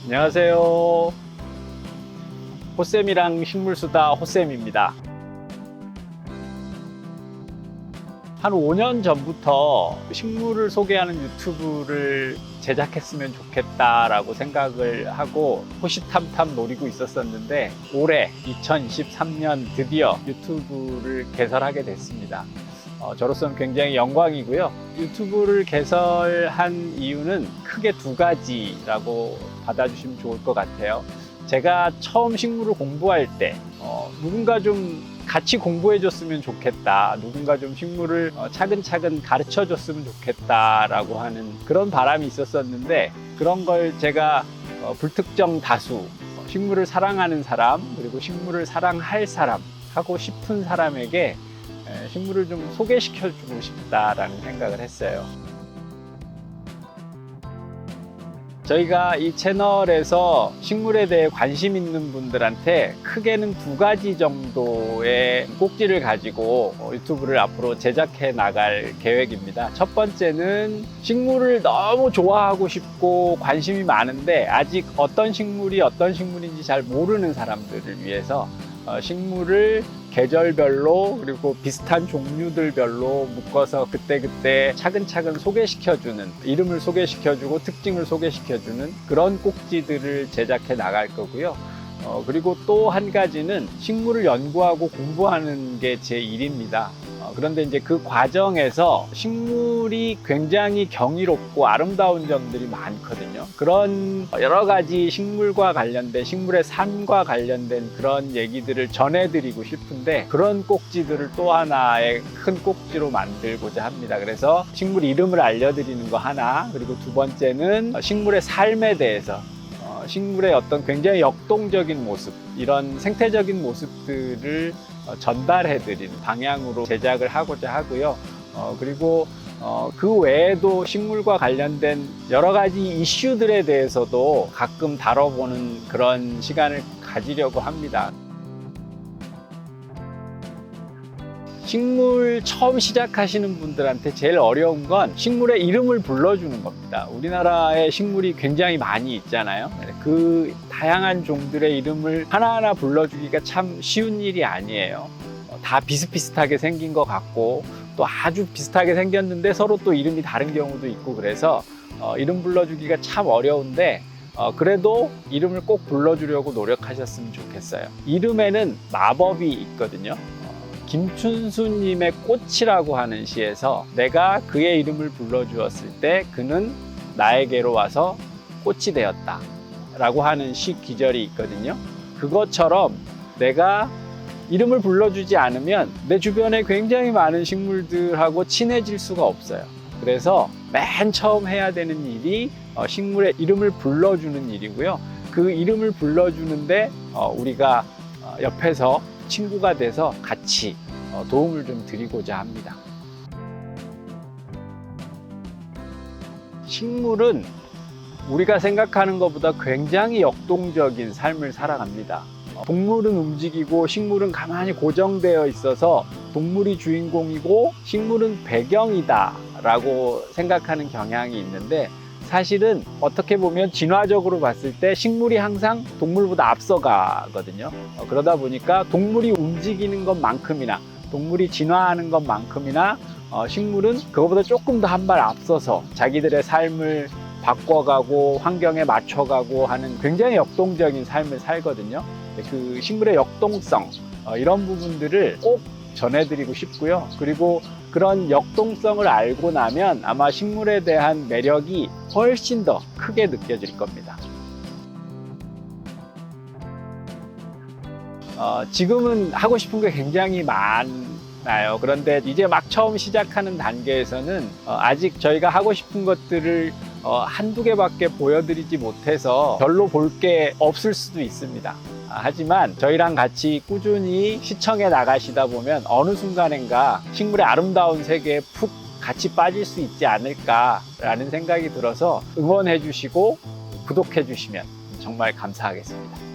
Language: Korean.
안녕하세요. 호쌤이랑 식물수다 호쌤입니다. 한 5년 전부터 식물을 소개하는 유튜브를 제작했으면 좋겠다라고 생각을 하고 호시탐탐 노리고 있었었는데 올해 2023년 드디어 유튜브를 개설하게 됐습니다. 저로서는 굉장히 영광이고요. 유튜브를 개설한 이유는 크게 두 가지라고 받아주시면 좋을 것 같아요. 제가 처음 식물을 공부할 때 누군가 좀 같이 공부해 줬으면 좋겠다, 누군가 좀 식물을 차근차근 가르쳐 줬으면 좋겠다라고 하는 그런 바람이 있었었는데, 그런 걸 제가 불특정 다수 식물을 사랑하는 사람, 그리고 식물을 사랑할 사람, 하고 싶은 사람에게 식물을 좀 소개시켜 주고 싶다라는 생각을 했어요. 저희가 이 채널에서 식물에 대해 관심 있는 분들한테 크게는 두 가지 정도의 꼭지를 가지고 유튜브를 앞으로 제작해 나갈 계획입니다. 첫 번째는 식물을 너무 좋아하고 싶고 관심이 많은데 아직 어떤 식물이 어떤 식물인지 잘 모르는 사람들을 위해서 식물을 계절별로 그리고 비슷한 종류들별로 묶어서 그때그때 차근차근 소개시켜주는, 이름을 소개시켜주고 특징을 소개시켜주는 그런 꼭지들을 제작해 나갈 거고요. 그리고 또 한 가지는 식물을 연구하고 공부하는 게 제 일입니다. 그런데 이제 그 과정에서 식물이 굉장히 경이롭고 아름다운 점들이 많거든요. 그런 여러 가지 식물과 관련된, 식물의 삶과 관련된 그런 얘기들을 전해드리고 싶은데, 그런 꼭지들을 또 하나의 큰 꼭지로 만들고자 합니다. 그래서 식물 이름을 알려드리는 거 하나, 그리고 두 번째는 식물의 삶에 대해서, 식물의 어떤 굉장히 역동적인 모습, 이런 생태적인 모습들을 전달해드리는 방향으로 제작을 하고자 하고요. 그리고 그 외에도 식물과 관련된 여러 가지 이슈들에 대해서도 가끔 다뤄보는 그런 시간을 가지려고 합니다. 식물 처음 시작하시는 분들한테 제일 어려운 건 식물의 이름을 불러주는 겁니다. 우리나라에 식물이 굉장히 많이 있잖아요. 그 다양한 종들의 이름을 하나하나 불러주기가 참 쉬운 일이 아니에요. 다 비슷비슷하게 생긴 것 같고, 또 아주 비슷하게 생겼는데 서로 또 이름이 다른 경우도 있고, 그래서 이름 불러주기가 참 어려운데, 그래도 이름을 꼭 불러주려고 노력하셨으면 좋겠어요. 이름에는 마법이 있거든요. 김춘수님의 꽃이라고 하는 시에서 내가 그의 이름을 불러주었을 때 그는 나에게로 와서 꽃이 되었다 라고 하는 시 기절이 있거든요. 그것처럼 내가 이름을 불러주지 않으면 내 주변에 굉장히 많은 식물들하고 친해질 수가 없어요. 그래서 맨 처음 해야 되는 일이 식물의 이름을 불러주는 일이고요. 그 이름을 불러주는데 우리가 옆에서 친구가 돼서 같이 도움을 좀 드리고자 합니다. 식물은 우리가 생각하는 것보다 굉장히 역동적인 삶을 살아갑니다. 동물은 움직이고 식물은 가만히 고정되어 있어서 동물이 주인공이고 식물은 배경이다 라고 생각하는 경향이 있는데, 사실은 어떻게 보면 진화적으로 봤을 때 식물이 항상 동물보다 앞서가거든요. 그러다 보니까 동물이 움직이는 것만큼이나, 동물이 진화하는 것만큼이나 식물은 그거보다 조금 더 한 발 앞서서 자기들의 삶을 바꿔가고 환경에 맞춰가고 하는 굉장히 역동적인 삶을 살거든요. 그 식물의 역동성, 이런 부분들을 꼭 전해드리고 싶고요. 그리고 그런 역동성을 알고 나면 아마 식물에 대한 매력이 훨씬 더 크게 느껴질 겁니다. 지금은 하고 싶은 게 굉장히 많아요. 그런데 이제 막 처음 시작하는 단계에서는 아직 저희가 하고 싶은 것들을 한두 개밖에 보여드리지 못해서 별로 볼 게 없을 수도 있습니다. 하지만 저희랑 같이 꾸준히 시청해 나가시다 보면 어느 순간인가 식물의 아름다운 세계에 푹 같이 빠질 수 있지 않을까라는 생각이 들어서 응원해 주시고 구독해 주시면 정말 감사하겠습니다.